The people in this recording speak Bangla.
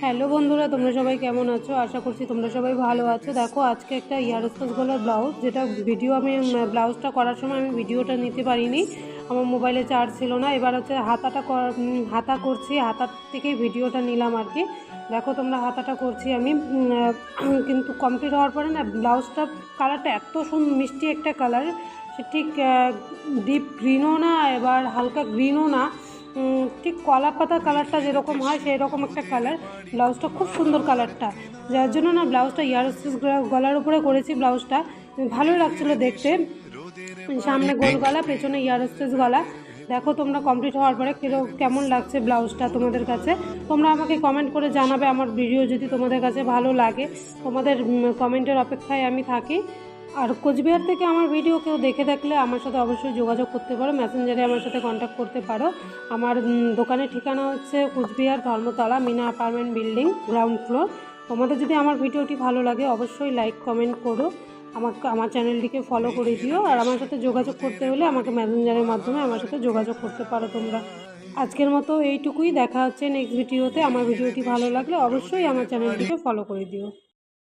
হ্যালো বন্ধুরা, তোমরা সবাই কেমন আছো? আশা করছি তোমরা সবাই ভালো আছো। দেখো, আজকে একটা ইয়ারস্কাস গলার ব্লাউজ, যেটা ভিডিও আমি ব্লাউজটা করার সময় আমি ভিডিওটা নিতে পারিনি, আমার মোবাইলে চার্জ ছিল না। এবার হচ্ছে হাতা করছি, হাতার থেকেই ভিডিওটা নিলাম আর কি। দেখো তোমরা, হাতাটা করছি আমি, কিন্তু কমপ্লিট হওয়ার পরে না ব্লাউজটা কালারটা এত মিষ্টি একটা কালার, সে ঠিক ডিপ গ্রিনও না, এবার হালকা গ্রিনও না, ঠিক কলা পাতা কালারটা যেরকম হয় সেই রকম একটা কালার। ব্লাউজটা খুব সুন্দর কালারটা, যার জন্য না ব্লাউজটা ইয়ারস্টিচ গলার উপরে করেছি। ব্লাউজটা ভালোই লাগছিলো দেখতে, সামনে গোল গলা, পেছনে ইয়ারস্টিচ গলা। দেখো তোমরা, কমপ্লিট হওয়ার পরে কেমন লাগছে ব্লাউজটা তোমাদের কাছে, তোমরা আমাকে কমেন্ট করে জানাবে। আমার ভিডিও যদি তোমাদের কাছে ভালো লাগে, তোমাদের কমেন্টের অপেক্ষায় আমি থাকি। আর কোচবিহার থেকে আমার ভিডিও কেউ দেখে থাকলে আমার সাথে অবশ্যই যোগাযোগ করতে পারো, মেসেঞ্জারে আমার সাথে কন্ট্যাক্ট করতে পারো। আমার দোকানের ঠিকানা হচ্ছে Cooch Behar Dharmatala, Mina apartment building, ground floor. তোমাদের যদি আমার ভিডিওটি ভালো লাগে অবশ্যই লাইক কমেন্ট করো, আমার চ্যানেলটিকে ফলো করে দিও। আর আমার সাথে যোগাযোগ করতে হলে আমাকে মেসেঞ্জারের মাধ্যমে আমার সাথে যোগাযোগ করতে পারো তোমরা। আজকের মতো এইটুকুই, দেখা হচ্ছে নেক্সট ভিডিওতে। আমার ভিডিওটি ভালো লাগলে অবশ্যই আমার চ্যানেলটিকে ফলো করে দিও।